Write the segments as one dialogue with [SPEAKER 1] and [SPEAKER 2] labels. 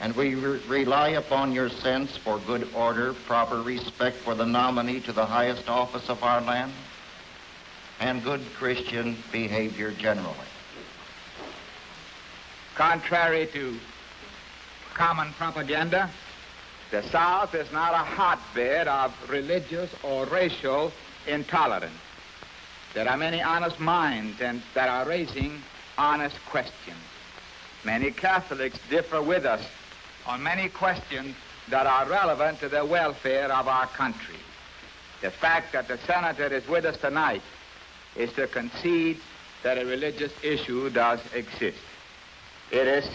[SPEAKER 1] and we rely upon your sense for good order, proper respect for the nominee to the highest office of our land, and good Christian behavior generally.
[SPEAKER 2] Contrary to common propaganda, the South is not a hotbed of religious or racial intolerance. There are many honest minds that are raising honest questions. Many Catholics differ with us on many questions that are relevant to the welfare of our country. The fact that the senator is with us tonight is to concede that a religious issue does exist. It is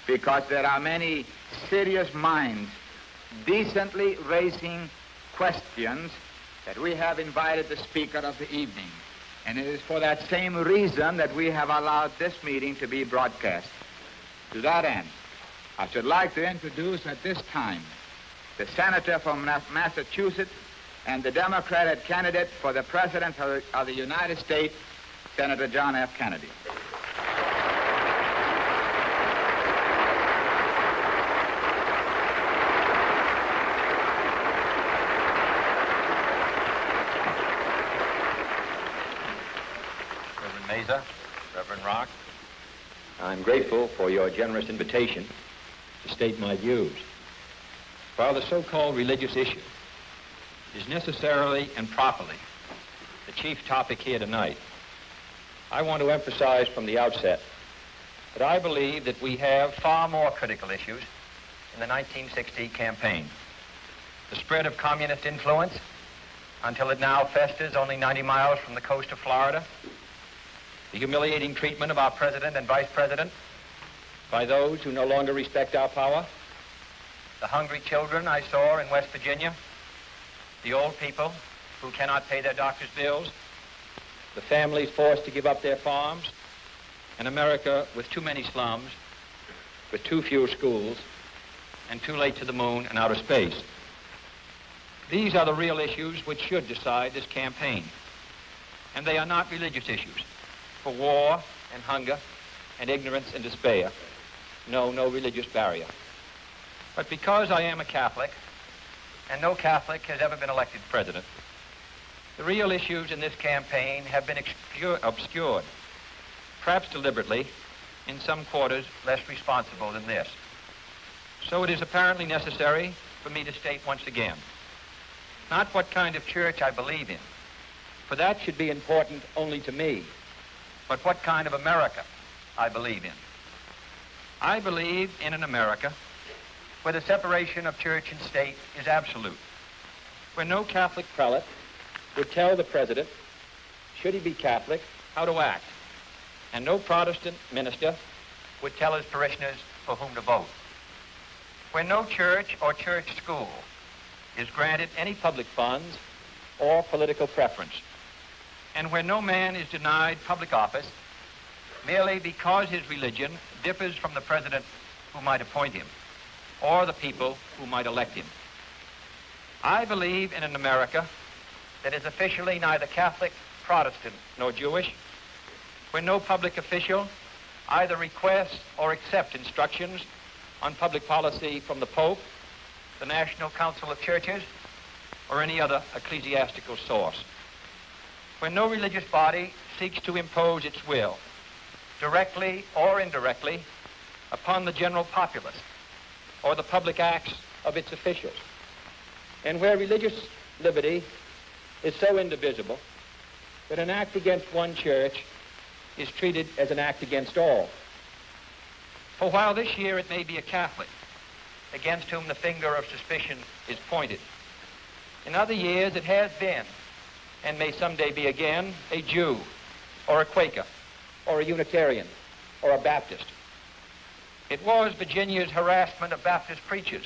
[SPEAKER 2] because there are many serious minds decently raising questions that we have invited the speaker of the evening. And it is for that same reason that we have allowed this meeting to be broadcast. To that end, I should like to introduce at this time the senator from Massachusetts and the Democratic candidate for the President of the United States, Senator John F. Kennedy.
[SPEAKER 3] Reverend Mesa, Reverend Rock, I'm grateful for your generous invitation to state my views. While the so-called religious issue is necessarily and properly the chief topic here tonight, I want to emphasize from the outset that I believe that we have far more critical issues in the 1960 campaign. The spread of communist influence until it now festers only 90 miles from the coast of Florida, the humiliating treatment of our president and vice president by those who no longer respect our power, the hungry children I saw in West Virginia, the old people who cannot pay their doctor's bills, the families forced to give up their farms, an America with too many slums, with too few schools, and too late to the moon and outer space. These are the real issues which should decide this campaign. And they are not religious issues. For war and hunger and ignorance and despair, no religious barrier. But because I am a Catholic, and no Catholic has ever been elected president, the real issues in this campaign have been obscured, perhaps deliberately, in some quarters less responsible than this. So it is apparently necessary for me to state once again, not what kind of church I believe in, for that should be important only to me, but what kind of America I believe in. I believe in an America where the separation of church and state is absolute, where no Catholic prelate would tell the president, should he be Catholic, how to act, and no Protestant minister would tell his parishioners for whom to vote, where no church or church school is granted any public funds or political preference, and where no man is denied public office merely because his religion differs from the president who might appoint him or the people who might elect him. I believe in an America that is officially neither Catholic, Protestant, nor Jewish, where no public official either requests or accepts instructions on public policy from the Pope, the National Council of Churches, or any other ecclesiastical source, where no religious body seeks to impose its will, directly or indirectly, upon the general populace or the public acts of its officials, and where religious liberty is so indivisible that an act against one church is treated as an act against all. For while this year it may be a Catholic against whom the finger of suspicion is pointed, in other years it has been, and may someday be again, a Jew, or a Quaker, or a Unitarian, or a Baptist. It was Virginia's harassment of Baptist preachers,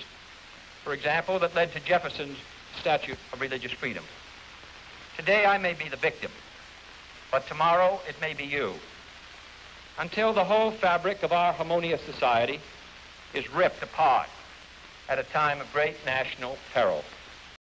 [SPEAKER 3] for example, that led to Jefferson's Statute of Religious Freedom. Today I may be the victim, but tomorrow it may be you, until the whole fabric of our harmonious society is ripped apart at a time of great national peril.